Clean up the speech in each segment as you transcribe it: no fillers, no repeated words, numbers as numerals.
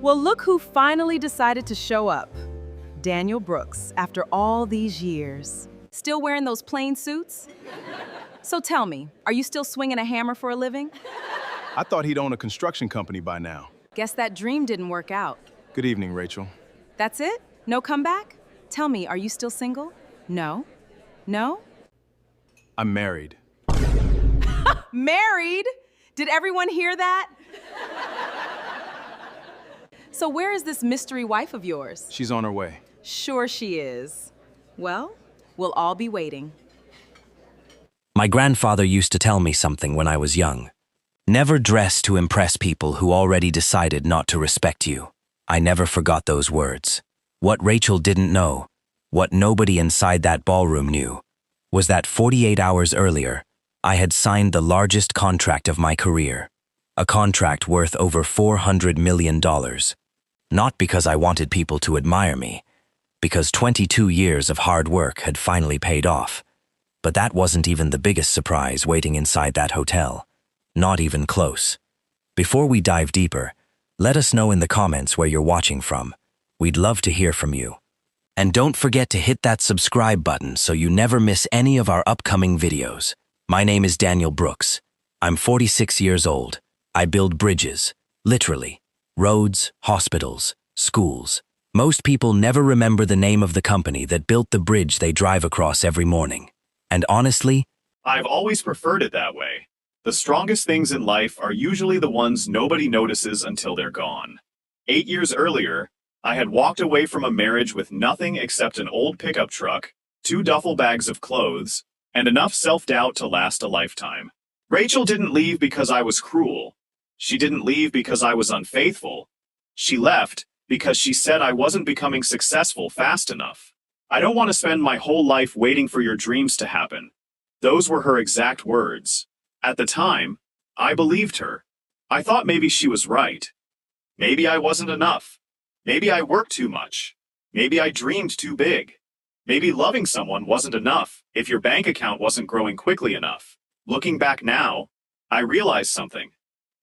Well, look who finally decided to show up. Daniel Brooks, after all these years. Still wearing those plain suits? So tell me, are you still swinging a hammer for a living? I thought he'd own a construction company by now. Guess that dream didn't work out. Good evening, Rachel. That's it? No comeback? Tell me, are you still single? No? No? I'm married. Married? Did everyone hear that? So where is this mystery wife of yours? She's on her way. Sure she is. Well, we'll all be waiting. My grandfather used to tell me something when I was young. Never dress to impress people who already decided not to respect you. I never forgot those words. What Rachel didn't know, what nobody inside that ballroom knew, was that 48 hours earlier, I had signed the largest contract of my career. A contract worth over $400 million. Not because I wanted people to admire me, because 22 years of hard work had finally paid off. But that wasn't even the biggest surprise waiting inside that hotel. Not even close. Before we dive deeper, let us know in the comments where you're watching from. We'd love to hear from you. And don't forget to hit that subscribe button so you never miss any of our upcoming videos. My name is Daniel Brooks. I'm 46 years old. I build bridges, literally. Roads, hospitals, schools. Most people never remember the name of the company that built the bridge they drive across every morning. And honestly, I've always preferred it that way. The strongest things in life are usually the ones nobody notices until they're gone. 8 years earlier, I had walked away from a marriage with nothing except an old pickup truck, 2 duffel bags of clothes, and enough self-doubt to last a lifetime. Rachel didn't leave because I was cruel. She didn't leave because I was unfaithful. She left because she said I wasn't becoming successful fast enough. I don't want to spend my whole life waiting for your dreams to happen. Those were her exact words. At the time, I believed her. I thought maybe she was right. Maybe I wasn't enough. Maybe I worked too much. Maybe I dreamed too big. Maybe loving someone wasn't enough if your bank account wasn't growing quickly enough. Looking back now, I realized something.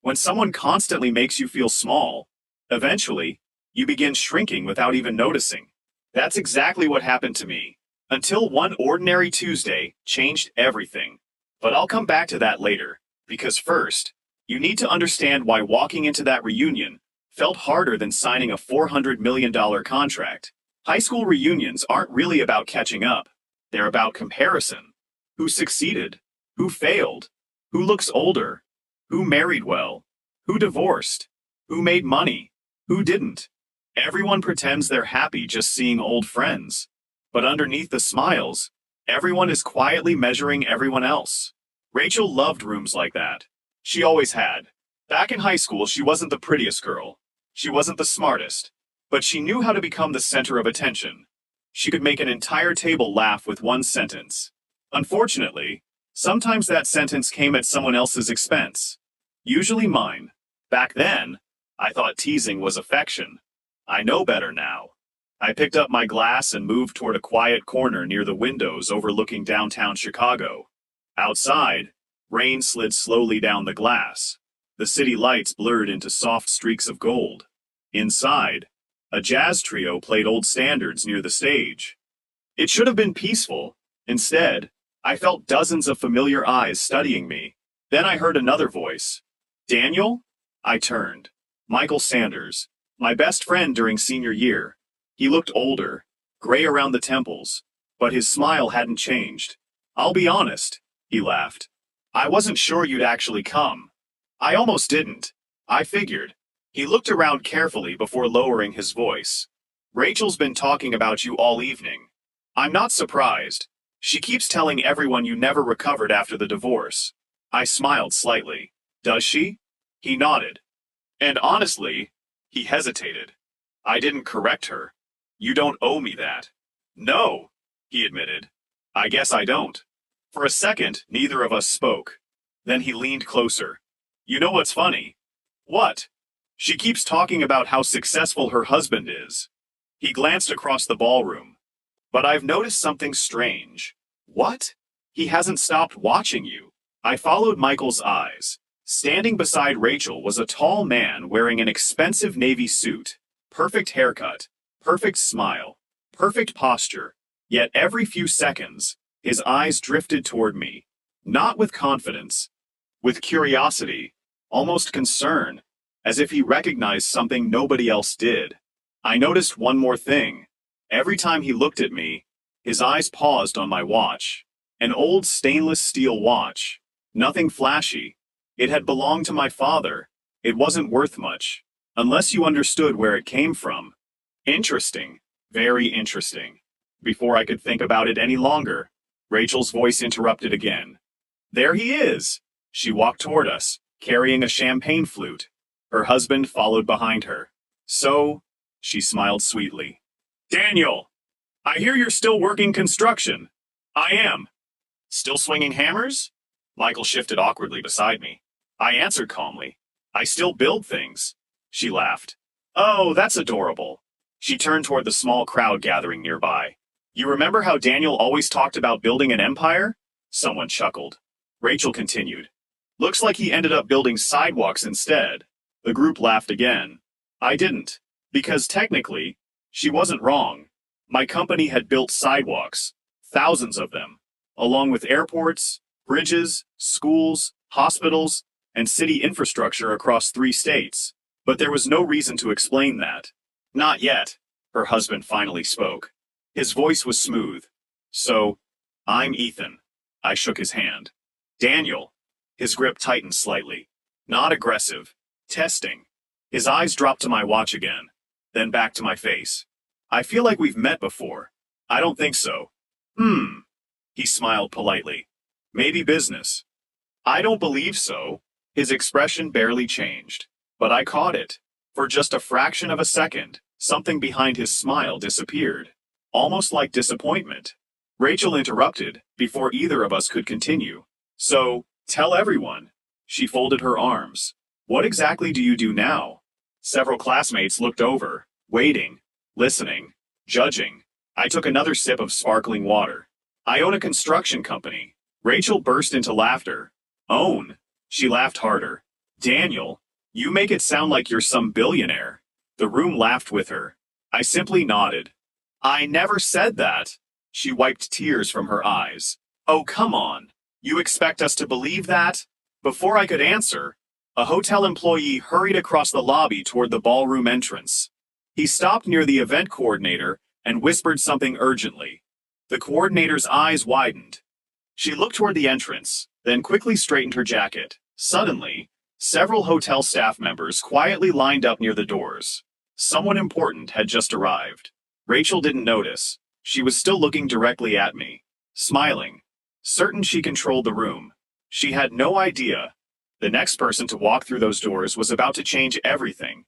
When someone constantly makes you feel small, eventually, you begin shrinking without even noticing. That's exactly what happened to me, until one ordinary Tuesday changed everything. But I'll come back to that later, because first, you need to understand why walking into that reunion felt harder than signing a $400 million contract. High school reunions aren't really about catching up. They're about comparison. Who succeeded? Who failed? Who looks older? Who married well? Who divorced? Who made money? Who didn't? Everyone pretends they're happy just seeing old friends. But underneath the smiles, everyone is quietly measuring everyone else. Rachel loved rooms like that. She always had. Back in high school, she wasn't the prettiest girl. She wasn't the smartest. But she knew how to become the center of attention. She could make an entire table laugh with one sentence. Unfortunately, sometimes that sentence came at someone else's expense. Usually mine. Back then, I thought teasing was affection. I know better now. I picked up my glass and moved toward a quiet corner near the windows overlooking downtown Chicago. Outside, rain slid slowly down the glass. The city lights blurred into soft streaks of gold. Inside, a jazz trio played old standards near the stage. It should have been peaceful. Instead, I felt dozens of familiar eyes studying me. Then I heard another voice. Daniel? I turned. Michael Sanders, my best friend during senior year. He looked older, gray around the temples, but his smile hadn't changed. I'll be honest, he laughed. I wasn't sure you'd actually come. I almost didn't. I figured. He looked around carefully before lowering his voice. Rachel's been talking about you all evening. I'm not surprised. She keeps telling everyone you never recovered after the divorce. I smiled slightly. Does she? He nodded. And honestly, he hesitated. I didn't correct her. You don't owe me that. No, he admitted. I guess I don't. For a second, neither of us spoke. Then he leaned closer. You know what's funny? What? She keeps talking about how successful her husband is. He glanced across the ballroom. But I've noticed something strange. What? He hasn't stopped watching you. I followed Michael's eyes. Standing beside Rachel was a tall man wearing an expensive navy suit, perfect haircut, perfect smile, perfect posture, yet every few seconds, his eyes drifted toward me, not with confidence, with curiosity, almost concern, as if he recognized something nobody else did. I noticed one more thing. Every time he looked at me, his eyes paused on my watch. An old stainless steel watch. Nothing flashy. It had belonged to my father. It wasn't worth much, unless you understood where it came from. Interesting. Very interesting. Before I could think about it any longer, Rachel's voice interrupted again. There he is! She walked toward us, carrying a champagne flute. Her husband followed behind her. So, she smiled sweetly. Daniel! I hear you're still working construction. I am. Still swinging hammers? Michael shifted awkwardly beside me. I answered calmly. I still build things. She laughed. Oh, that's adorable. She turned toward the small crowd gathering nearby. You remember how Daniel always talked about building an empire? Someone chuckled. Rachel continued. Looks like he ended up building sidewalks instead. The group laughed again. I didn't. Because technically, she wasn't wrong. My company had built sidewalks. Thousands of them. Along with airports, bridges, schools, hospitals, and city infrastructure across 3 states. But there was no reason to explain that. Not yet, her husband finally spoke. His voice was smooth. So, I'm Ethan. I shook his hand. Daniel. His grip tightened slightly. Not aggressive. Testing. His eyes dropped to my watch again, then back to my face. I feel like we've met before. I don't think so. He smiled politely. Maybe business. I don't believe so. His expression barely changed. But I caught it. For just a fraction of a second, something behind his smile disappeared. Almost like disappointment. Rachel interrupted, before either of us could continue. So, tell everyone. She folded her arms. What exactly do you do now? Several classmates looked over, waiting, listening, judging. I took another sip of sparkling water. I own a construction company. Rachel burst into laughter. Own? She laughed harder. Daniel, you make it sound like you're some billionaire. The room laughed with her. I simply nodded. I never said that. She wiped tears from her eyes. Oh, come on. You expect us to believe that? Before I could answer, a hotel employee hurried across the lobby toward the ballroom entrance. He stopped near the event coordinator and whispered something urgently. The coordinator's eyes widened. She looked toward the entrance, then quickly straightened her jacket. Suddenly, several hotel staff members quietly lined up near the doors. Someone important had just arrived. Rachel didn't notice. She was still looking directly at me, smiling, certain she controlled the room. She had no idea. The next person to walk through those doors was about to change everything.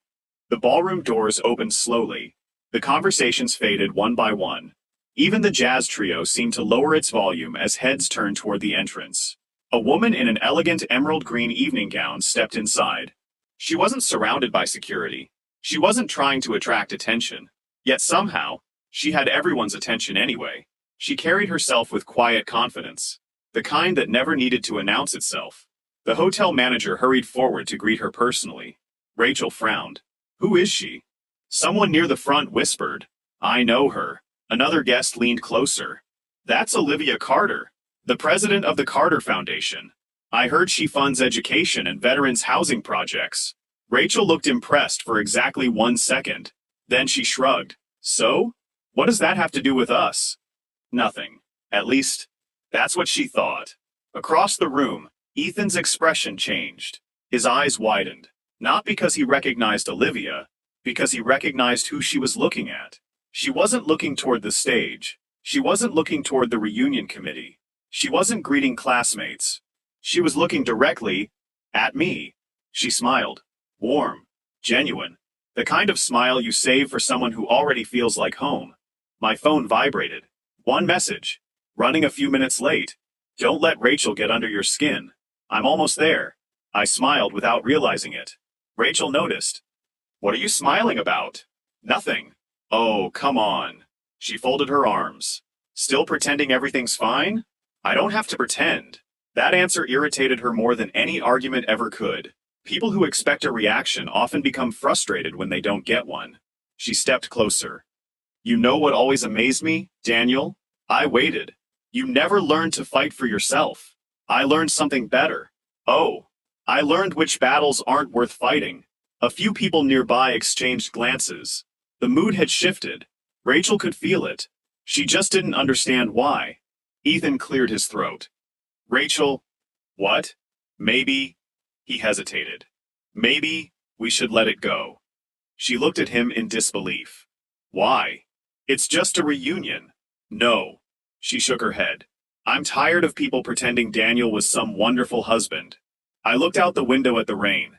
The ballroom doors opened slowly. The conversations faded one by one. Even the jazz trio seemed to lower its volume as heads turned toward the entrance. A woman in an elegant emerald green evening gown stepped inside. She wasn't surrounded by security. She wasn't trying to attract attention. Yet somehow, she had everyone's attention anyway. She carried herself with quiet confidence, the kind that never needed to announce itself. The hotel manager hurried forward to greet her personally. Rachel frowned. Who is she? Someone near the front whispered. I know her. Another guest leaned closer. That's Olivia Carter, the president of the Carter Foundation. I heard she funds education and veterans housing projects. Rachel looked impressed for exactly 1 second. Then she shrugged. So? What does that have to do with us? Nothing. At least, that's what she thought. Across the room, Ethan's expression changed. His eyes widened. Not because he recognized Olivia, because he recognized who she was looking at. She wasn't looking toward the stage. She wasn't looking toward the reunion committee. She wasn't greeting classmates. She was looking directly at me. She smiled. Warm. Genuine. The kind of smile you save for someone who already feels like home. My phone vibrated. One message. Running a few minutes late. Don't let Rachel get under your skin. I'm almost there. I smiled without realizing it. Rachel noticed. What are you smiling about? Nothing. Oh, come on. She folded her arms. Still pretending everything's fine? I don't have to pretend. That answer irritated her more than any argument ever could. People who expect a reaction often become frustrated when they don't get one. She stepped closer. You know what always amazed me, Daniel? I waited. You never learned to fight for yourself. I learned something better. Oh, I learned which battles aren't worth fighting. A few people nearby exchanged glances. The mood had shifted. Rachel could feel it. She just didn't understand why. Ethan cleared his throat. Rachel, what? Maybe, he hesitated. Maybe we should let it go. She looked at him in disbelief. Why? It's just a reunion. No. She shook her head. I'm tired of people pretending Daniel was some wonderful husband. I looked out the window at the rain.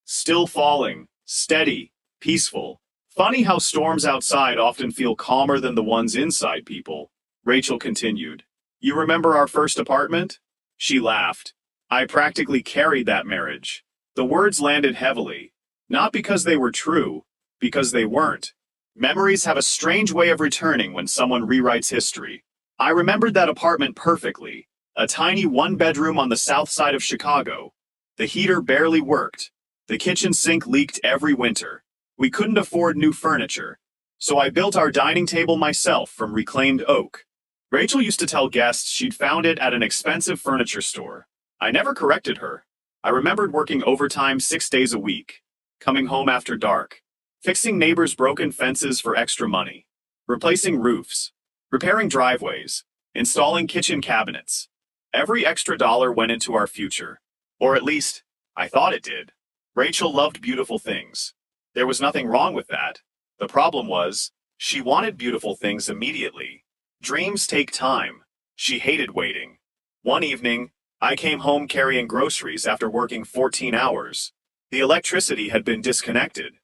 Still falling, steady, peaceful. Funny how storms outside often feel calmer than the ones inside people. Rachel continued. You remember our first apartment? She laughed. I practically carried that marriage. The words landed heavily. Not because they were true, because they weren't. Memories have a strange way of returning when someone rewrites history. I remembered that apartment perfectly. A tiny one-bedroom on the south side of Chicago. The heater barely worked. The kitchen sink leaked every winter. We couldn't afford new furniture. So I built our dining table myself from reclaimed oak. Rachel used to tell guests she'd found it at an expensive furniture store. I never corrected her. I remembered working overtime 6 days a week, coming home after dark, fixing neighbors' broken fences for extra money, replacing roofs, repairing driveways, installing kitchen cabinets. Every extra dollar went into our future. Or at least, I thought it did. Rachel loved beautiful things. There was nothing wrong with that. The problem was, she wanted beautiful things immediately. Dreams take time. She hated waiting. One evening, I came home carrying groceries after working 14 hours. The electricity had been disconnected.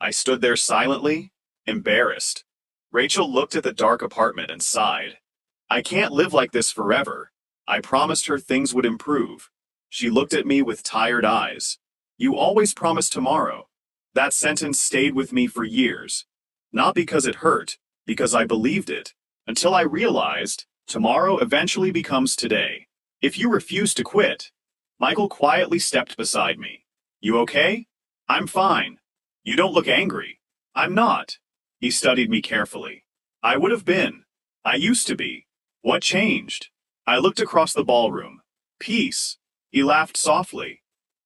I stood there silently, embarrassed. Rachel looked at the dark apartment and sighed. I can't live like this forever. I promised her things would improve. She looked at me with tired eyes. You always promise tomorrow. That sentence stayed with me for years. Not because it hurt, because I believed it. Until I realized, tomorrow eventually becomes today. If you refuse to quit. Michael quietly stepped beside me. You okay? I'm fine. You don't look angry. I'm not. He studied me carefully. I would have been. I used to be. What changed? I looked across the ballroom. Peace. He laughed softly.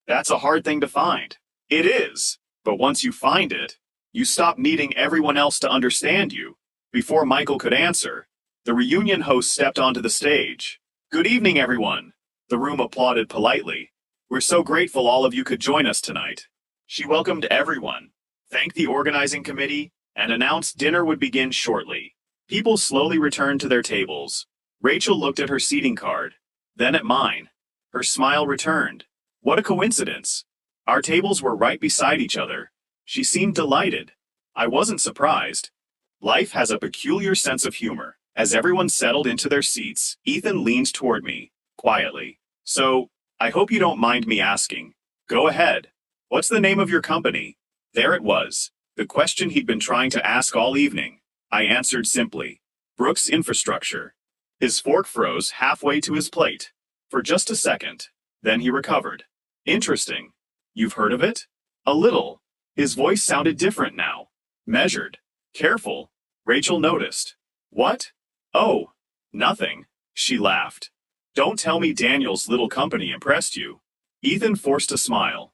That's a hard thing to find. It is. But once you find it, you stop needing everyone else to understand you. Before Michael could answer, the reunion host stepped onto the stage. Good evening, everyone. The room applauded politely. We're so grateful all of you could join us tonight. She welcomed everyone, thanked the organizing committee, and announced dinner would begin shortly. People slowly returned to their tables. Rachel looked at her seating card, then at mine. Her smile returned. What a coincidence. Our tables were right beside each other. She seemed delighted. I wasn't surprised. Life has a peculiar sense of humor. As everyone settled into their seats, Ethan leaned toward me, quietly. So, I hope you don't mind me asking. Go ahead. What's the name of your company? There it was. The question he'd been trying to ask all evening. I answered simply. Brooks Infrastructure. His fork froze halfway to his plate. For just a second. Then he recovered. Interesting. You've heard of it? A little. His voice sounded different now. Measured. Careful. Rachel noticed. What? Oh, nothing. She laughed. Don't tell me Daniel's little company impressed you. Ethan forced a smile.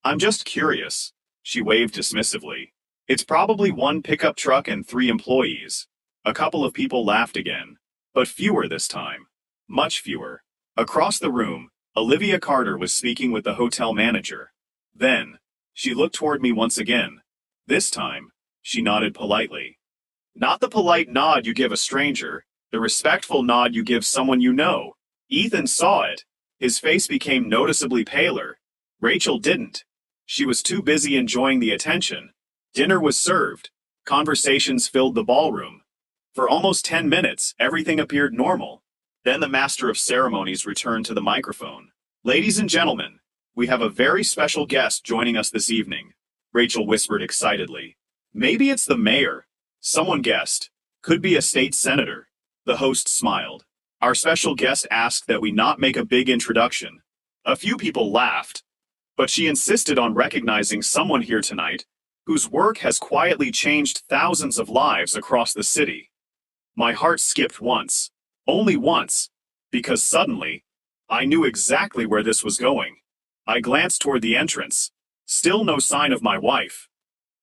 I'm just curious. She waved dismissively. It's probably one pickup truck and 3 employees. A couple of people laughed again. But fewer this time. Much fewer. Across the room, Olivia Carter was speaking with the hotel manager. Then, she looked toward me once again. This time, she nodded politely. Not the polite nod you give a stranger, the respectful nod you give someone you know. Ethan saw it. His face became noticeably paler. Rachel didn't. She was too busy enjoying the attention. Dinner was served. Conversations filled the ballroom. For almost 10 minutes, everything appeared normal. Then the master of ceremonies returned to the microphone. Ladies and gentlemen, we have a very special guest joining us this evening. Rachel whispered excitedly. Maybe it's the mayor. Someone guessed. Could be a state senator. The host smiled. Our special guest asked that we not make a big introduction. A few people laughed, but she insisted on recognizing someone here tonight whose work has quietly changed thousands of lives across the city. My heart skipped once, only once, because suddenly, I knew exactly where this was going. I glanced toward the entrance. Still no sign of my wife.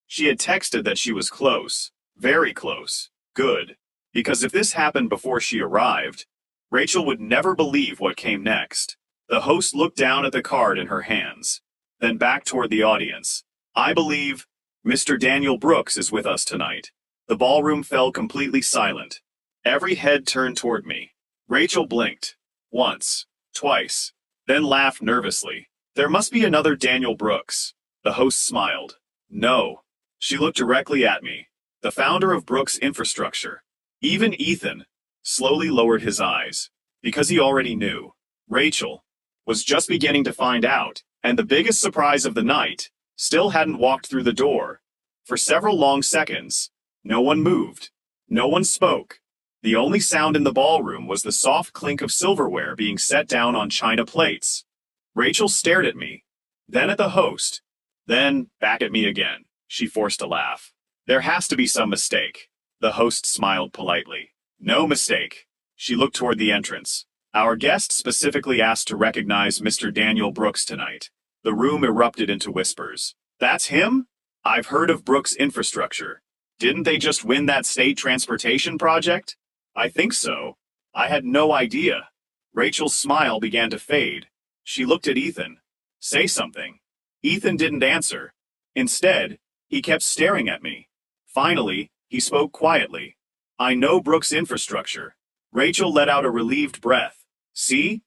She had texted that she was close, very close. Good, because if this happened before she arrived, Rachel would never believe what came next. The host looked down at the card in her hands, then back toward the audience. I believe Mr. Daniel Brooks is with us tonight. The ballroom fell completely silent. Every head turned toward me. Rachel blinked. Once, twice, then laughed nervously. There must be another Daniel Brooks. The host smiled. No. She looked directly at me. The founder of Brooks Infrastructure. Even Ethan slowly lowered his eyes, because he already knew. Rachel was just beginning to find out, and the biggest surprise of the night still hadn't walked through the door. For several long seconds, no one moved. No one spoke. The only sound in the ballroom was the soft clink of silverware being set down on china plates. Rachel stared at me, then at the host, then back at me again. She forced a laugh. There has to be some mistake. The host smiled politely. No mistake. She looked toward the entrance. Our guest specifically asked to recognize Mr. Daniel Brooks tonight. The room erupted into whispers. That's him? I've heard of Brooks Infrastructure. Didn't they just win that state transportation project? I think so. I had no idea. Rachel's smile began to fade. She looked at Ethan. Say something. Ethan didn't answer. Instead, he kept staring at me. Finally, he spoke quietly. I know Brooks Infrastructure. Rachel let out a relieved breath. See?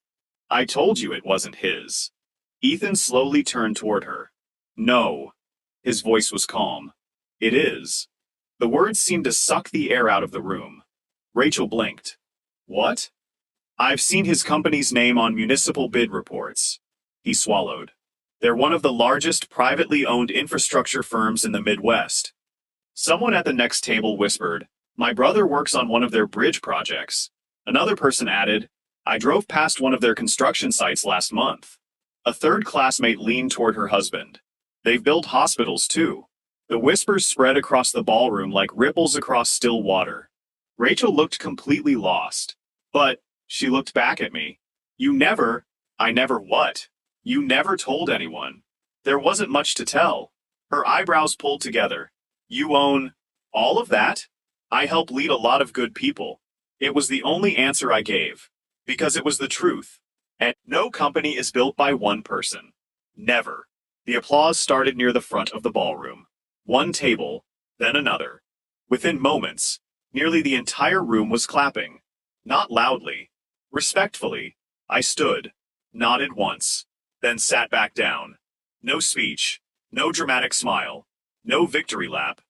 I told you it wasn't his. Ethan slowly turned toward her. No. His voice was calm. It is. The words seemed to suck the air out of the room. Rachel blinked. What? I've seen his company's name on municipal bid reports. He swallowed. They're one of the largest privately owned infrastructure firms in the Midwest. Someone at the next table whispered, My brother works on one of their bridge projects. Another person added, I drove past one of their construction sites last month. A third classmate leaned toward her husband. They've built hospitals too. The whispers spread across the ballroom like ripples across still water. Rachel looked completely lost. But she looked back at me. I never what? You never told anyone. There wasn't much to tell. Her eyebrows pulled together. You own all of that? I help lead a lot of good people. It was the only answer I gave. Because it was the truth. And no company is built by one person. Never. The applause started near the front of the ballroom. One table, then another. Within moments, nearly the entire room was clapping. Not loudly. Respectfully, I stood, nodded once, then sat back down. No speech, no dramatic smile, no victory lap.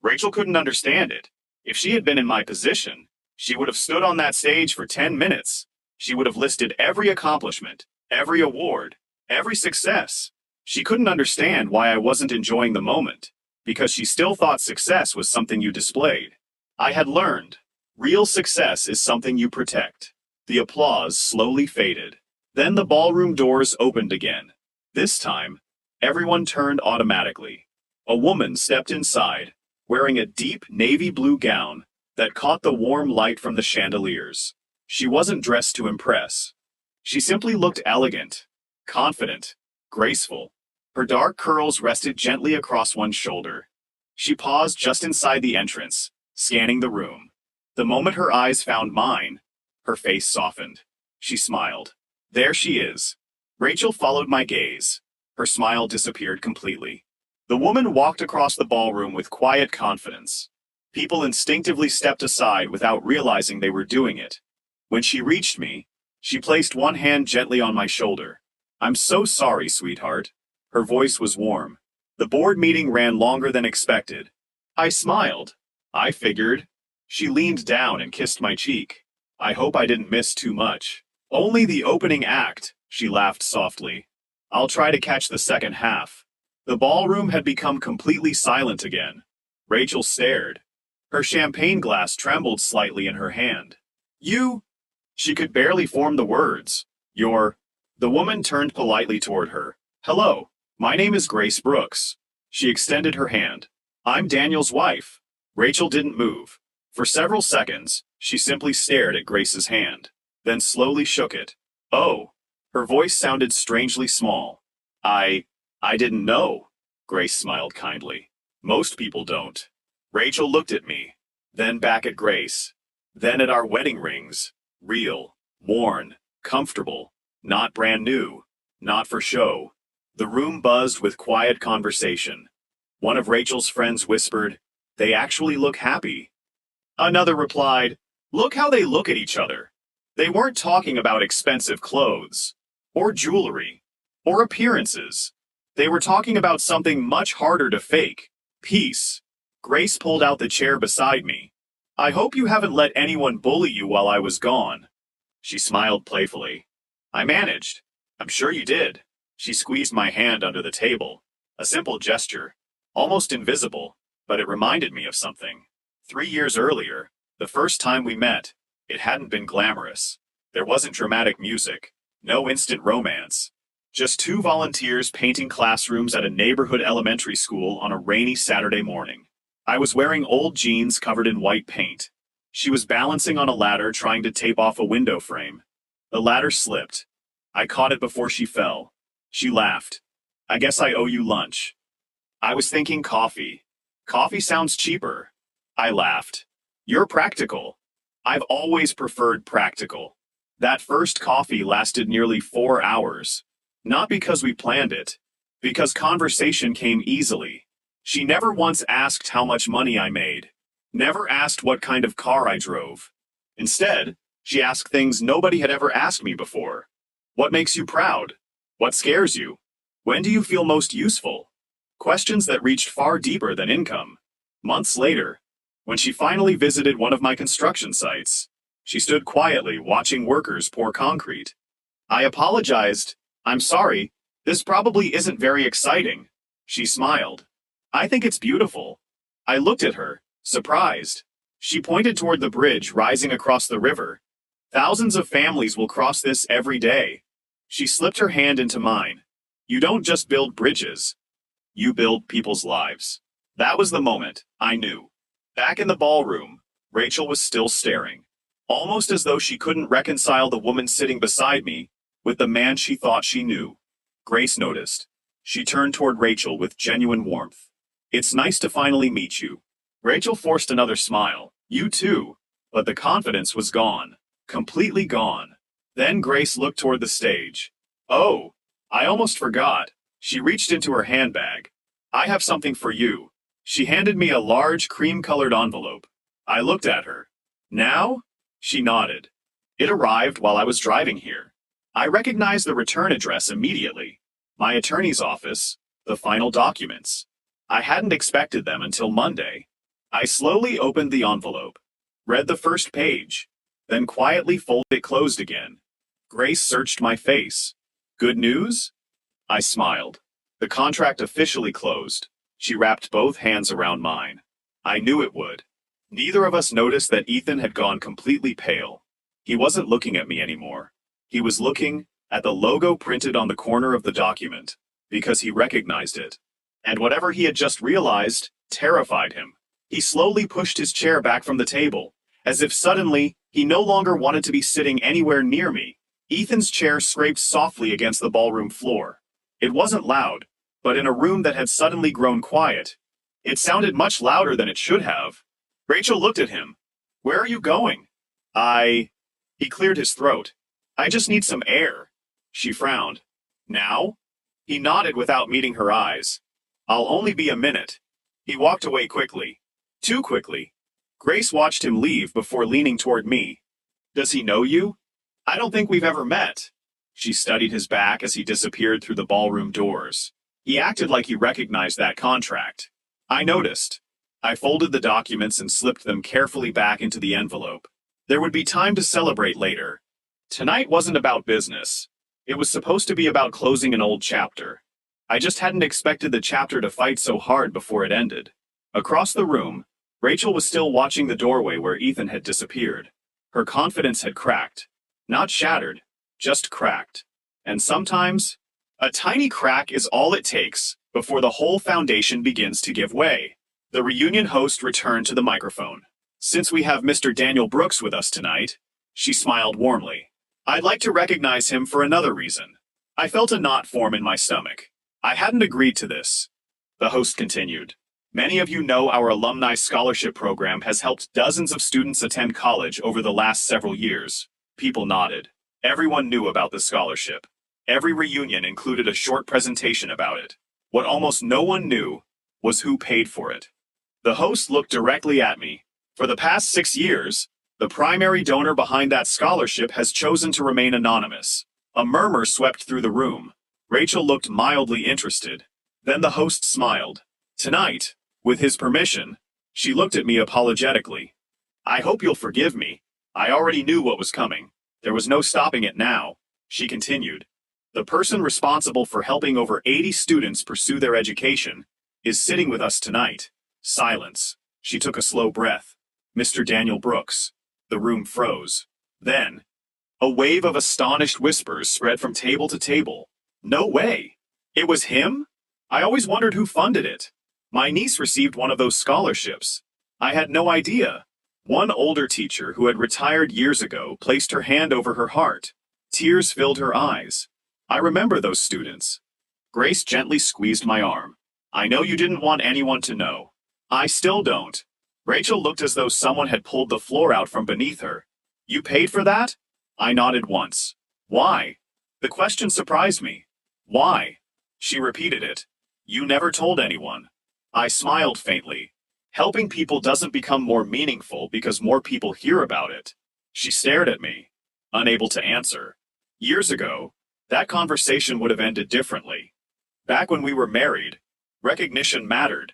Rachel couldn't understand it. If she had been in my position, she would have stood on that stage for 10 minutes. She would have listed every accomplishment, every award, every success. She couldn't understand why I wasn't enjoying the moment, because she still thought success was something you displayed. I had learned, real success is something you protect. The applause slowly faded. Then the ballroom doors opened again. This time, everyone turned automatically. A woman stepped inside, wearing a deep navy blue gown that caught the warm light from the chandeliers. She wasn't dressed to impress. She simply looked elegant, confident, graceful. Her dark curls rested gently across one shoulder. She paused just inside the entrance, scanning the room. The moment her eyes found mine, her face softened. She smiled. There she is. Rachel followed my gaze. Her smile disappeared completely. The woman walked across the ballroom with quiet confidence. People instinctively stepped aside without realizing they were doing it. When she reached me, she placed one hand gently on my shoulder. I'm so sorry, sweetheart. Her voice was warm. The board meeting ran longer than expected. I smiled. I figured. She leaned down and kissed my cheek. I hope I didn't miss too much. Only the opening act, she laughed softly. I'll try to catch the second half. The ballroom had become completely silent again. Rachel stared. Her champagne glass trembled slightly in her hand. She could barely form the words. The woman turned politely toward her. Hello, my name is Grace Brooks. She extended her hand. I'm Daniel's wife. Rachel didn't move. For several seconds, she simply stared at Grace's hand, then slowly shook it. Oh. Her voice sounded strangely small. I didn't know. Grace smiled kindly. Most people don't. Rachel looked at me, then back at Grace, then at our wedding rings. Real, worn, comfortable, not brand new, not for show. The room buzzed with quiet conversation. One of Rachel's friends whispered, "They actually look happy." Another replied, "Look how they look at each other." They weren't talking about expensive clothes, or jewelry, or appearances. They were talking about something much harder to fake: peace. Grace pulled out the chair beside me. I hope you haven't let anyone bully you while I was gone. She smiled playfully. I managed. I'm sure you did. She squeezed my hand under the table. A simple gesture, almost invisible, but it reminded me of something. 3 years earlier, the first time we met, it hadn't been glamorous. There wasn't dramatic music, no instant romance. Just 2 volunteers painting classrooms at a neighborhood elementary school on a rainy Saturday morning. I was wearing old jeans covered in white paint. She was balancing on a ladder trying to tape off a window frame. The ladder slipped. I caught it before she fell. She laughed. I guess I owe you lunch. I was thinking coffee. Coffee sounds cheaper. I laughed. You're practical. I've always preferred practical. That first coffee lasted nearly 4 hours. Not because we planned it, because conversation came easily. She never once asked how much money I made, never asked what kind of car I drove. Instead, she asked things nobody had ever asked me before. What makes you proud? What scares you? When do you feel most useful? Questions that reached far deeper than income. Months later, when she finally visited one of my construction sites, she stood quietly watching workers pour concrete. I apologized. I'm sorry, this probably isn't very exciting. She smiled. I think it's beautiful. I looked at her, surprised. She pointed toward the bridge rising across the river. Thousands of families will cross this every day. She slipped her hand into mine. You don't just build bridges. You build people's lives. That was the moment, I knew. Back in the ballroom, Rachel was still staring, almost as though she couldn't reconcile the woman sitting beside me with the man she thought she knew. Grace noticed. She turned toward Rachel with genuine warmth. It's nice to finally meet you. Rachel forced another smile. You too. But the confidence was gone. Completely gone. Then Grace looked toward the stage. Oh, I almost forgot. She reached into her handbag. I have something for you. She handed me a large cream-colored envelope. I looked at her. Now? She nodded. It arrived while I was driving here. I recognized the return address immediately. My attorney's office, the final documents. I hadn't expected them until Monday. I slowly opened the envelope, read the first page, then quietly folded it closed again. Grace searched my face. Good news? I smiled. The contract officially closed. She wrapped both hands around mine. I knew it would. Neither of us noticed that Ethan had gone completely pale. He wasn't looking at me anymore. He was looking at the logo printed on the corner of the document, because he recognized it. And whatever he had just realized terrified him. He slowly pushed his chair back from the table, as if suddenly he no longer wanted to be sitting anywhere near me. Ethan's chair scraped softly against the ballroom floor. It wasn't loud, but in a room that had suddenly grown quiet, it sounded much louder than it should have. Rachel looked at him. Where are you going? He cleared his throat. I just need some air. She frowned. Now? He nodded without meeting her eyes. I'll only be a minute. He walked away quickly. Too quickly. Grace watched him leave before leaning toward me. Does he know you? I don't think we've ever met. She studied his back as he disappeared through the ballroom doors. He acted like he recognized that contract. I noticed. I folded the documents and slipped them carefully back into the envelope. There would be time to celebrate later. Tonight wasn't about business. It was supposed to be about closing an old chapter. I just hadn't expected the chapter to fight so hard before it ended. Across the room, Rachel was still watching the doorway where Ethan had disappeared. Her confidence had cracked. Not shattered, just cracked. And sometimes, a tiny crack is all it takes before the whole foundation begins to give way. The reunion host returned to the microphone. Since we have Mr. Daniel Brooks with us tonight, she smiled warmly. I'd like to recognize him for another reason. I felt a knot form in my stomach. I hadn't agreed to this. The host continued. Many of you know our alumni scholarship program has helped dozens of students attend college over the last several years. People nodded. Everyone knew about the scholarship. Every reunion included a short presentation about it. What almost no one knew was who paid for it. The host looked directly at me. For the past 6 years, the primary donor behind that scholarship has chosen to remain anonymous. A murmur swept through the room. Rachel looked mildly interested. Then the host smiled. Tonight, with his permission, she looked at me apologetically. I hope you'll forgive me. I already knew what was coming. There was no stopping it now, she continued. The person responsible for helping over 80 students pursue their education is sitting with us tonight. Silence. She took a slow breath. Mr. Daniel Brooks. The room froze. Then, a wave of astonished whispers spread from table to table. No way! It was him? I always wondered who funded it. My niece received one of those scholarships. I had no idea. One older teacher who had retired years ago placed her hand over her heart. Tears filled her eyes. I remember those students. Grace gently squeezed my arm. I know you didn't want anyone to know. I still don't. Rachel looked as though someone had pulled the floor out from beneath her. You paid for that? I nodded once. Why? The question surprised me. Why? She repeated it. You never told anyone. I smiled faintly. Helping people doesn't become more meaningful because more people hear about it. She stared at me, unable to answer. Years ago, that conversation would have ended differently. Back when we were married, recognition mattered.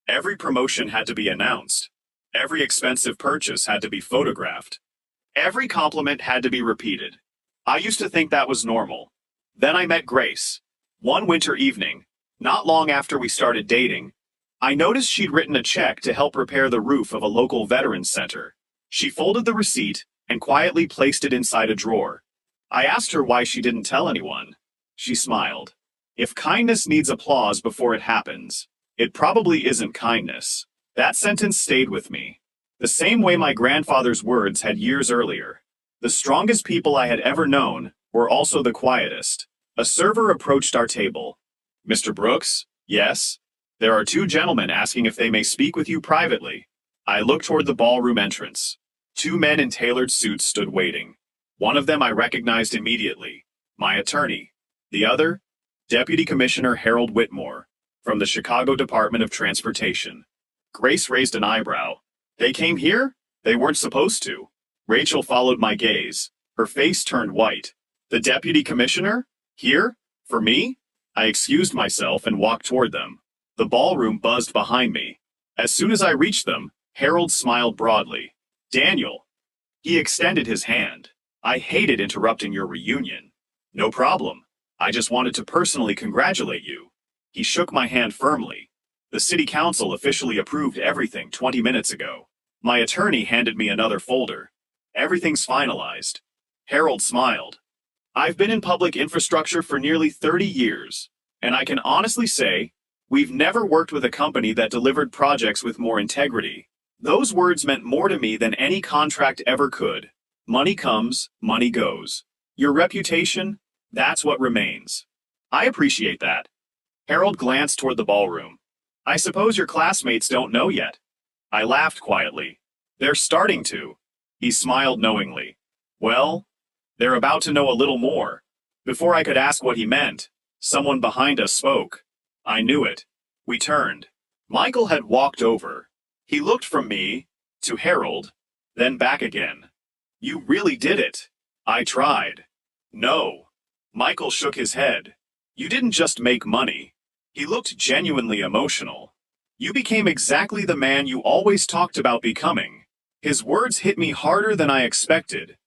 Every promotion had to be announced. Every expensive purchase had to be photographed. Every compliment had to be repeated. I used to think that was normal. Then I met Grace. One winter evening, not long after we started dating, I noticed she'd written a check to help repair the roof of a local veterans center. She folded the receipt and quietly placed it inside a drawer. I asked her why she didn't tell anyone. She smiled. If kindness needs applause before it happens, it probably isn't kindness. That sentence stayed with me. The same way my grandfather's words had years earlier. The strongest people I had ever known were also the quietest. A server approached our table. Mr. Brooks? Yes? There are 2 gentlemen asking if they may speak with you privately. I looked toward the ballroom entrance. 2 men in tailored suits stood waiting. One of them I recognized immediately. My attorney. The other? Deputy Commissioner Harold Whitmore, from the Chicago Department of Transportation. Grace raised an eyebrow. They came here? They weren't supposed to. Rachel followed my gaze. Her face turned white. The deputy commissioner? Here? For me? I excused myself and walked toward them. The ballroom buzzed behind me. As soon as I reached them, Harold smiled broadly. Daniel. He extended his hand. I hated interrupting your reunion. No problem. I just wanted to personally congratulate you. He shook my hand firmly. The city council officially approved everything 20 minutes ago. My attorney handed me another folder. Everything's finalized. Harold smiled. I've been in public infrastructure for nearly 30 years, and I can honestly say, we've never worked with a company that delivered projects with more integrity. Those words meant more to me than any contract ever could. Money comes, money goes. Your reputation, that's what remains. I appreciate that. Harold glanced toward the ballroom. I suppose your classmates don't know yet. I laughed quietly. They're starting to. He smiled knowingly. Well, they're about to know a little more. Before I could ask what he meant, someone behind us spoke. I knew it. We turned. Michael had walked over. He looked from me to Harold, then back again. You really did it. I tried. No. Michael shook his head. You didn't just make money. He looked genuinely emotional. You became exactly the man you always talked about becoming. His words hit me harder than I expected.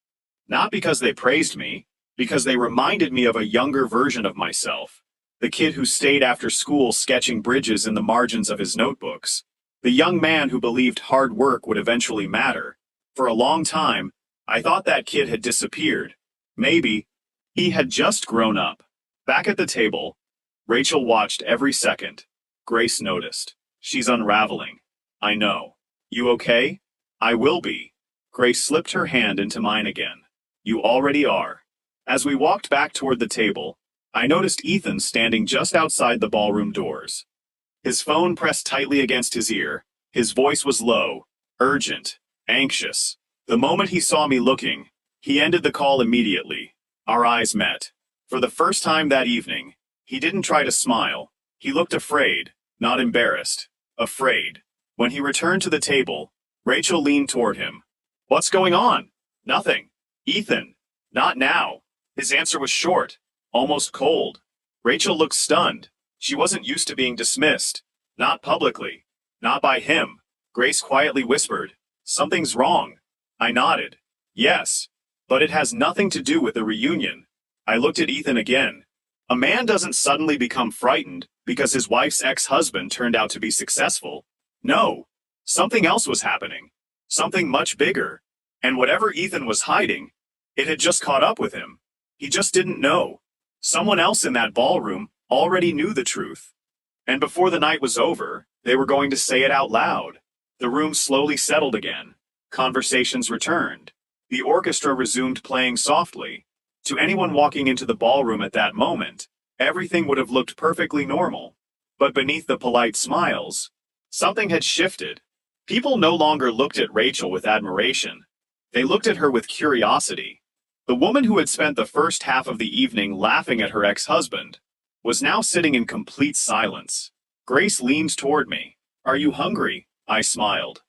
Not because they praised me, because they reminded me of a younger version of myself. The kid who stayed after school sketching bridges in the margins of his notebooks. The young man who believed hard work would eventually matter. For a long time, I thought that kid had disappeared, Maybe. He had just grown up. Back at the table, Rachel watched every second. Grace noticed. She's unraveling. I know. You okay? I will be. Grace slipped her hand into mine again. You already are. As we walked back toward the table, I noticed Ethan standing just outside the ballroom doors. His phone pressed tightly against his ear. His voice was low, urgent, anxious. The moment he saw me looking, he ended the call immediately. Our eyes met. For the first time that evening, he didn't try to smile. He looked afraid, not embarrassed. Afraid. When he returned to the table, Rachel leaned toward him. What's going on? Nothing. Ethan. Not now. His answer was short, almost cold. Rachel looked stunned. She wasn't used to being dismissed. Not publicly. Not by him. Grace quietly whispered, Something's wrong. I nodded. Yes. But it has nothing to do with the reunion. I looked at Ethan again. A man doesn't suddenly become frightened because his wife's ex-husband turned out to be successful. No. Something else was happening. Something much bigger. And whatever Ethan was hiding, it had just caught up with him. He just didn't know. Someone else in that ballroom already knew the truth. And before the night was over, they were going to say it out loud. The room slowly settled again. Conversations returned. The orchestra resumed playing softly. To anyone walking into the ballroom at that moment, everything would have looked perfectly normal. But beneath the polite smiles, something had shifted. People no longer looked at Rachel with admiration. They looked at her with curiosity. The woman who had spent the first half of the evening laughing at her ex-husband was now sitting in complete silence. Grace leaned toward me. Are you hungry? I smiled.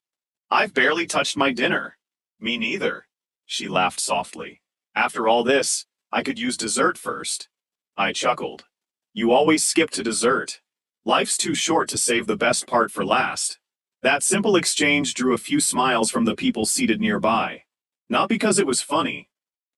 I've barely touched my dinner. Me neither. She laughed softly. After all this, I could use dessert first. I chuckled. You always skip to dessert. Life's too short to save the best part for last. That simple exchange drew a few smiles from the people seated nearby. Not because it was funny,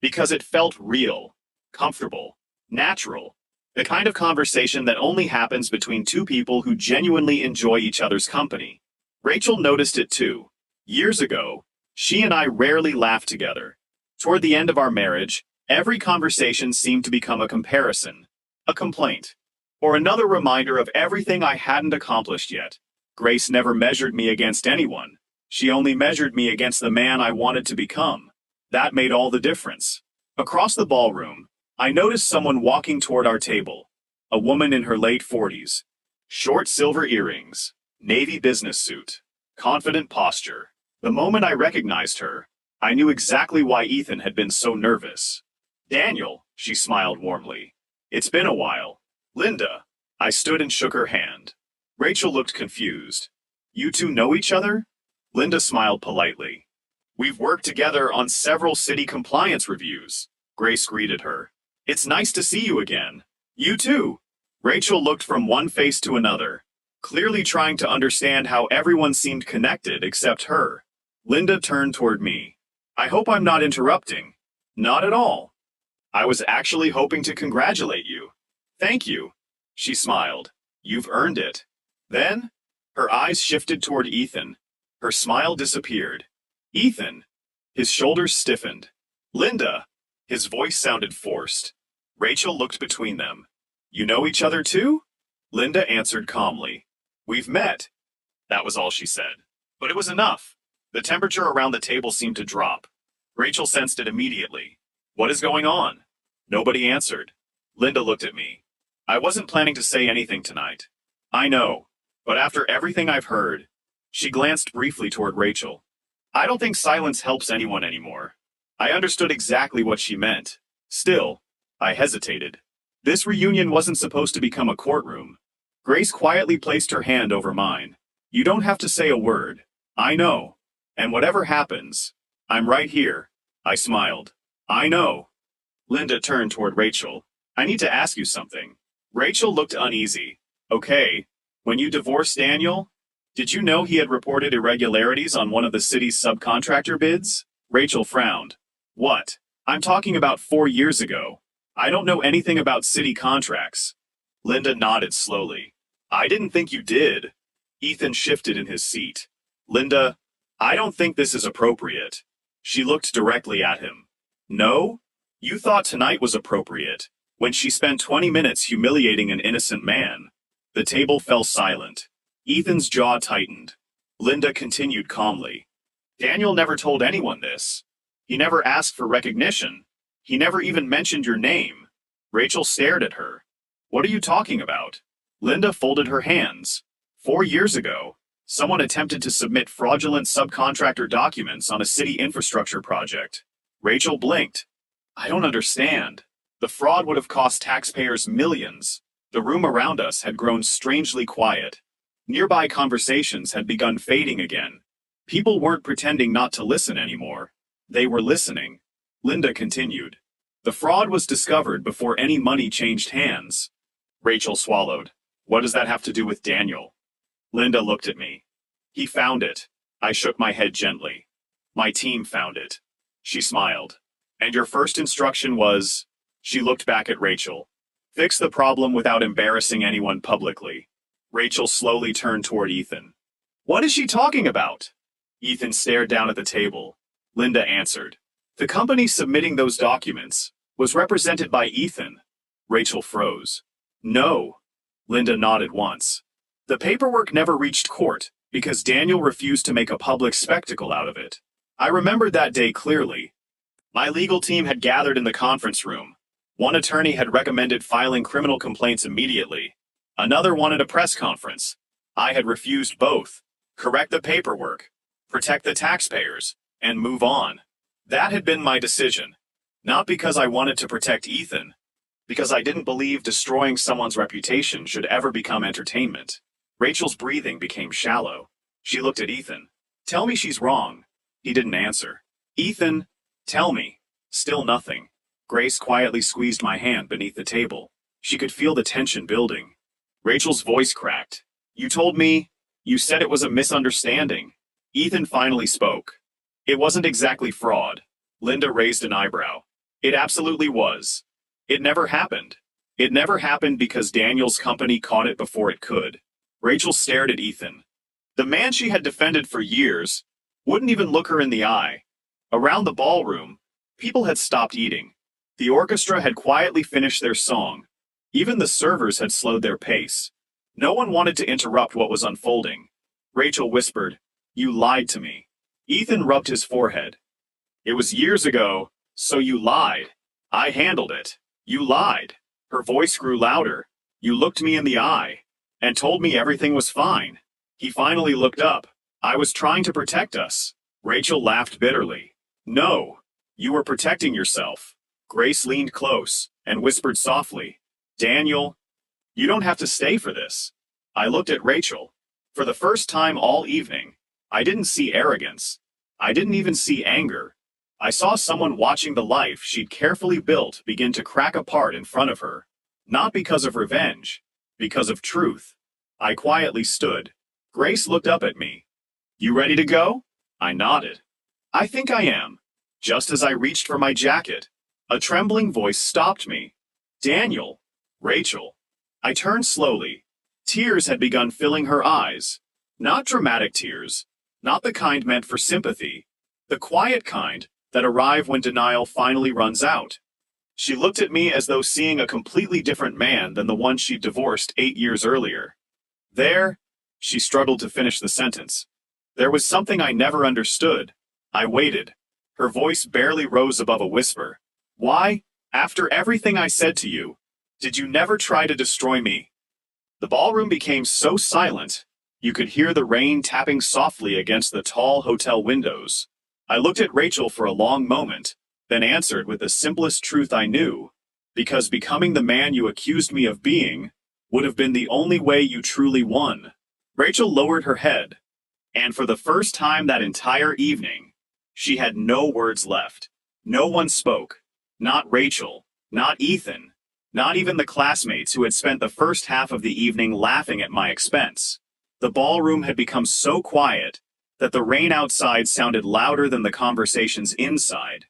because it felt real, comfortable, natural. The kind of conversation that only happens between two people who genuinely enjoy each other's company. Rachel noticed it too. Years ago, she and I rarely laughed together. Toward the end of our marriage, every conversation seemed to become a comparison, a complaint, or another reminder of everything I hadn't accomplished yet. Grace never measured me against anyone. She only measured me against the man I wanted to become. That made all the difference. Across the ballroom, I noticed someone walking toward our table. A woman in her late 40s. Short silver earrings, navy business suit, confident posture. The moment I recognized her, I knew exactly why Ethan had been so nervous. Daniel, she smiled warmly. It's been a while. Linda. I stood and shook her hand. Rachel looked confused. You two know each other? Linda smiled politely. We've worked together on several city compliance reviews. Grace greeted her. It's nice to see you again. You too. Rachel looked from one face to another, clearly trying to understand how everyone seemed connected except her. Linda turned toward me. I hope I'm not interrupting. Not at all. I was actually hoping to congratulate you. Thank you. She smiled. You've earned it. Then, her eyes shifted toward Ethan. Her smile disappeared. Ethan. His shoulders stiffened. Linda. His voice sounded forced. Rachel looked between them. You know each other too? Linda answered calmly. We've met. That was all she said. But it was enough. The temperature around the table seemed to drop. Rachel sensed it immediately. What is going on? Nobody answered. Linda looked at me. I wasn't planning to say anything tonight. I know. But after everything I've heard, she glanced briefly toward Rachel. I don't think silence helps anyone anymore. I understood exactly what she meant. Still, I hesitated. This reunion wasn't supposed to become a courtroom. Grace quietly placed her hand over mine. You don't have to say a word. I know. And whatever happens, I'm right here. I smiled. I know. Linda turned toward Rachel. I need to ask you something. Rachel looked uneasy. Okay. When you divorced Daniel, did you know he had reported irregularities on one of the city's subcontractor bids? Rachel frowned. What? I'm talking about 4 years ago. I don't know anything about city contracts. Linda nodded slowly. I didn't think you did. Ethan shifted in his seat. Linda, I don't think this is appropriate. She looked directly at him. No? You thought tonight was appropriate, when she spent 20 minutes humiliating an innocent man. The table fell silent. Ethan's jaw tightened. Linda continued calmly. Daniel never told anyone this. He never asked for recognition. He never even mentioned your name. Rachel stared at her. What are you talking about? Linda folded her hands. 4 years ago, someone attempted to submit fraudulent subcontractor documents on a city infrastructure project. Rachel blinked. I don't understand. The fraud would have cost taxpayers millions. The room around us had grown strangely quiet. Nearby conversations had begun fading again. People weren't pretending not to listen anymore. They were listening. Linda continued. The fraud was discovered before any money changed hands. Rachel swallowed. What does that have to do with Daniel? Linda looked at me. He found it. I shook my head gently. My team found it. She smiled. And your first instruction was? She looked back at Rachel. Fix the problem without embarrassing anyone publicly. Rachel slowly turned toward Ethan. What is she talking about? Ethan stared down at the table. Linda answered. The company submitting those documents was represented by Ethan. Rachel froze. No. Linda nodded once. The paperwork never reached court because Daniel refused to make a public spectacle out of it. I remembered that day clearly. My legal team had gathered in the conference room. One attorney had recommended filing criminal complaints immediately. Another wanted a press conference. I had refused both. Correct the paperwork, protect the taxpayers, and move on. That had been my decision. Not because I wanted to protect Ethan, because I didn't believe destroying someone's reputation should ever become entertainment. Rachel's breathing became shallow. She looked at Ethan. Tell me she's wrong. He didn't answer. Ethan, tell me. Still nothing. Grace quietly squeezed my hand beneath the table. She could feel the tension building. Rachel's voice cracked. You told me. You said it was a misunderstanding. Ethan finally spoke. It wasn't exactly fraud. Linda raised an eyebrow. It absolutely was. It never happened. It never happened because Daniel's company caught it before it could. Rachel stared at Ethan. The man she had defended for years wouldn't even look her in the eye. Around the ballroom, people had stopped eating. The orchestra had quietly finished their song. Even the servers had slowed their pace. No one wanted to interrupt what was unfolding. Rachel whispered, You lied to me. Ethan rubbed his forehead. It was years ago, so you lied. I handled it. You lied. Her voice grew louder. You looked me in the eye and told me everything was fine. He finally looked up. I was trying to protect us. Rachel laughed bitterly. No, you were protecting yourself. Grace leaned close and whispered softly, Daniel, you don't have to stay for this. I looked at Rachel. For the first time all evening, I didn't see arrogance. I didn't even see anger. I saw someone watching the life she'd carefully built begin to crack apart in front of her. Not because of revenge, because of truth. I quietly stood. Grace looked up at me. You ready to go? I nodded. I think I am. Just as I reached for my jacket, a trembling voice stopped me. Daniel. Rachel. I turned slowly. Tears had begun filling her eyes. Not dramatic tears. Not the kind meant for sympathy. The quiet kind that arrive when denial finally runs out. She looked at me as though seeing a completely different man than the one she'd divorced 8 years earlier. She struggled to finish the sentence. There was something I never understood. I waited. Her voice barely rose above a whisper. Why, after everything I said to you, did you never try to destroy me? The ballroom became so silent, you could hear the rain tapping softly against the tall hotel windows. I looked at Rachel for a long moment, then answered with the simplest truth I knew, because becoming the man you accused me of being would have been the only way you truly won. Rachel lowered her head, and for the first time that entire evening, she had no words left. No one spoke. Not Rachel, not Ethan, not even the classmates who had spent the first half of the evening laughing at my expense. The ballroom had become so quiet that the rain outside sounded louder than the conversations inside.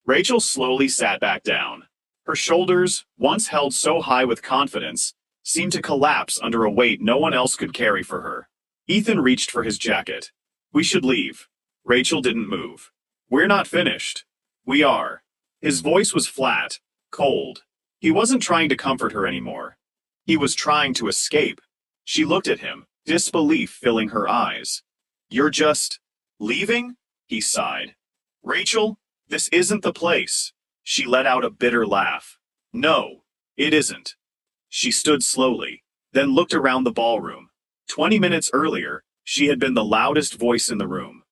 Rachel slowly sat back down. Her shoulders, once held so high with confidence, seemed to collapse under a weight no one else could carry for her. Ethan reached for his jacket. We should leave. Rachel didn't move. We're not finished. We are. His voice was flat, cold. He wasn't trying to comfort her anymore. He was trying to escape. She looked at him, disbelief filling her eyes. "You're just leaving?" he sighed. "Rachel, this isn't the place." She let out a bitter laugh. "No, it isn't." She stood slowly, then looked around the ballroom. 20 minutes earlier, she had been the loudest voice in the room.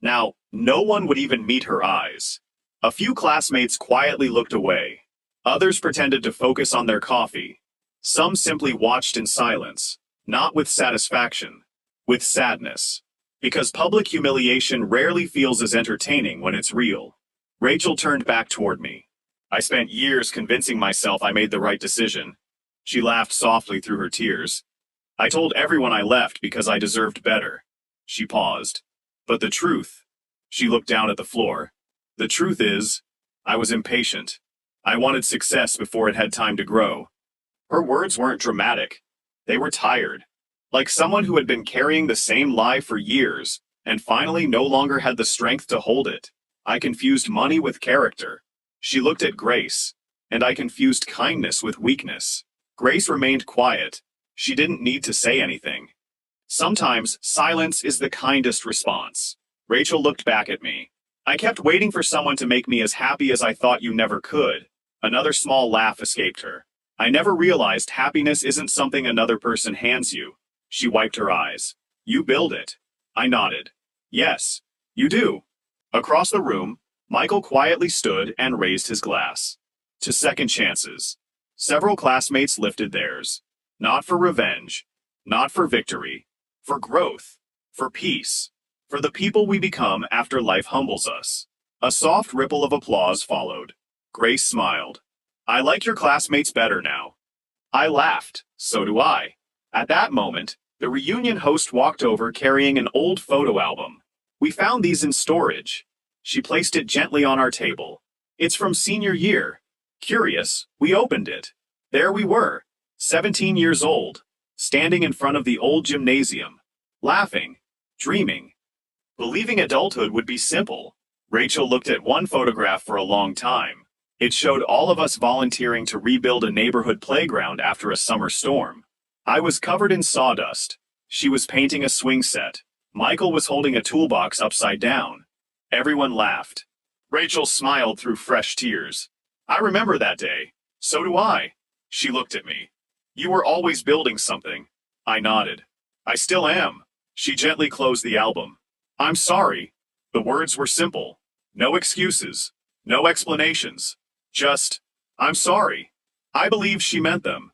Now, no one would even meet her eyes. A few classmates quietly looked away. Others pretended to focus on their coffee. Some simply watched in silence, not with satisfaction, with sadness. Because public humiliation rarely feels as entertaining when it's real. Rachel turned back toward me. "I spent years convincing myself I made the right decision." She laughed softly through her tears. "I told everyone I left because I deserved better." She paused. "But the truth," she looked down at the floor, "the truth is, I was impatient. I wanted success before it had time to grow." Her words weren't dramatic. They were tired. Like someone who had been carrying the same lie for years, and finally no longer had the strength to hold it. I confused money with character. She looked at Grace, and I confused kindness with weakness. Grace remained quiet. She didn't need to say anything. Sometimes, silence is the kindest response. Rachel looked back at me. "I kept waiting for someone to make me as happy as I thought you never could." Another small laugh escaped her. "I never realized happiness isn't something another person hands you." She wiped her eyes. "You build it." I nodded. "Yes, you do." Across the room, Michael quietly stood and raised his glass. To second chances. Several classmates lifted theirs. Not for revenge. Not for victory. For growth. For peace. For the people we become after life humbles us. A soft ripple of applause followed. Grace smiled. "I like your classmates better now." I laughed. "So do I." At that moment, the reunion host walked over carrying an old photo album. "We found these in storage." She placed it gently on our table. "It's from senior year." Curious, we opened it. There we were, 17 years old, standing in front of the old gymnasium, laughing, dreaming, believing adulthood would be simple. Rachel looked at one photograph for a long time. It showed all of us volunteering to rebuild a neighborhood playground after a summer storm. I was covered in sawdust. She was painting a swing set. Michael was holding a toolbox upside down. Everyone laughed. Rachel smiled through fresh tears. "I remember that day." "So do I." She looked at me. "You were always building something." I nodded. "I still am." She gently closed the album. "I'm sorry." The words were simple. No excuses. No explanations. Just, "I'm sorry." I believe she meant them.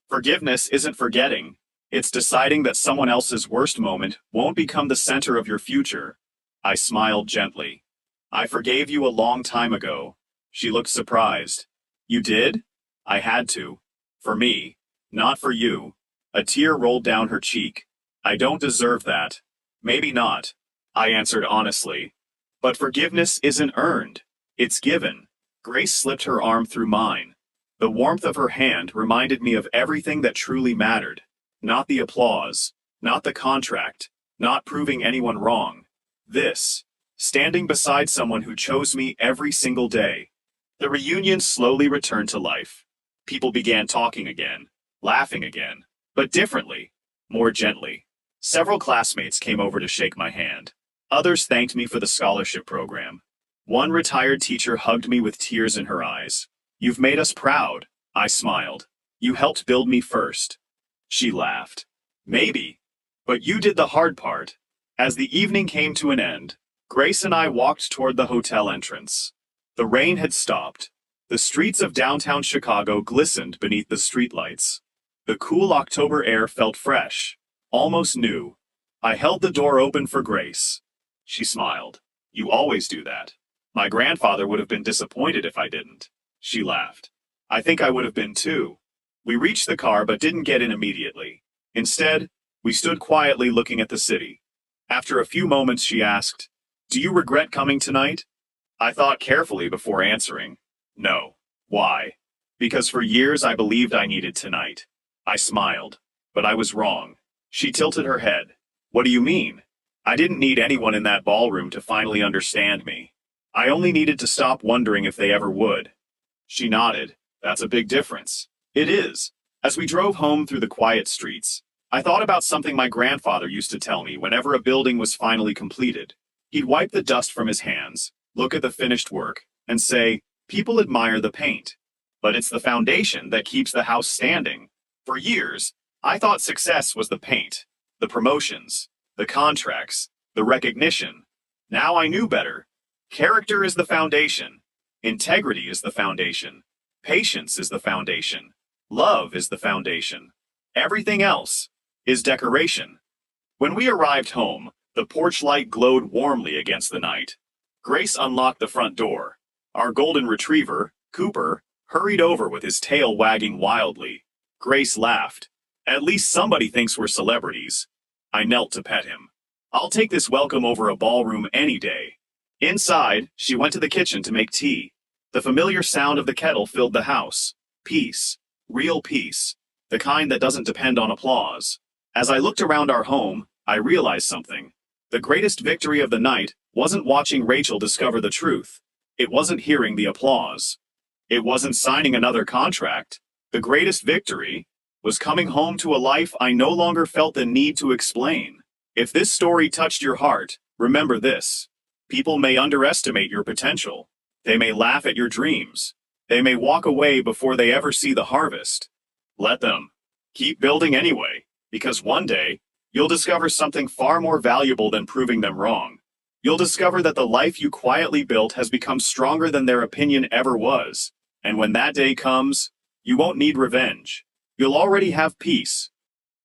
Forgiveness isn't forgetting. It's deciding that someone else's worst moment won't become the center of your future. I smiled gently. "I forgave you a long time ago." She looked surprised. "You did?" I had to. For me, not for you. A tear rolled down her cheek. "I don't deserve that." "Maybe not," I answered honestly. "But forgiveness isn't earned. It's given." Grace slipped her arm through mine. The warmth of her hand reminded me of everything that truly mattered. Not the applause, not the contract, not proving anyone wrong. This, standing beside someone who chose me every single day. The reunion slowly returned to life. People began talking again, laughing again, but differently, more gently. Several classmates came over to shake my hand. Others thanked me for the scholarship program. One retired teacher hugged me with tears in her eyes. "You've made us proud," I smiled. "You helped build me first." She laughed. "Maybe. But you did the hard part." As the evening came to an end, Grace and I walked toward the hotel entrance. The rain had stopped. The streets of downtown Chicago glistened beneath the streetlights. The cool October air felt fresh, almost new. I held the door open for Grace. She smiled. "You always do that." "My grandfather would have been disappointed if I didn't." She laughed. "I think I would have been too." We reached the car but didn't get in immediately. Instead, we stood quietly looking at the city. After a few moments she asked, "Do you regret coming tonight?" I thought carefully before answering. "No." "Why?" "Because for years I believed I needed tonight." I smiled. But I was wrong. She tilted her head. "What do you mean?" "I didn't need anyone in that ballroom to finally understand me." I only needed to stop wondering if they ever would. She nodded. That's a big difference. It is. As we drove home through the quiet streets, I thought about something my grandfather used to tell me whenever a building was finally completed. He'd wipe the dust from his hands, look at the finished work, and say, "People admire the paint, but it's the foundation that keeps the house standing." For years, I thought success was the paint, the promotions, the contracts, the recognition. Now I knew better. Character is the foundation. Integrity is the foundation. Patience is the foundation. Love is the foundation. Everything else is decoration. When we arrived home, the porch light glowed warmly against the night. Grace unlocked the front door. Our golden retriever, Cooper, hurried over with his tail wagging wildly. Grace laughed. At least somebody thinks we're celebrities. I knelt to pet him. I'll take this welcome over a ballroom any day. Inside, she went to the kitchen to make tea. The familiar sound of the kettle filled the house. Peace. Real peace. The kind that doesn't depend on applause. As I looked around our home, I realized something. The greatest victory of the night wasn't watching Rachel discover the truth. It wasn't hearing the applause. It wasn't signing another contract. The greatest victory was coming home to a life I no longer felt the need to explain. If this story touched your heart, remember this. People may underestimate your potential. They may laugh at your dreams. They may walk away before they ever see the harvest. Let them. Keep building anyway, because one day, you'll discover something far more valuable than proving them wrong. You'll discover that the life you quietly built has become stronger than their opinion ever was. And when that day comes, you won't need revenge. You'll already have peace,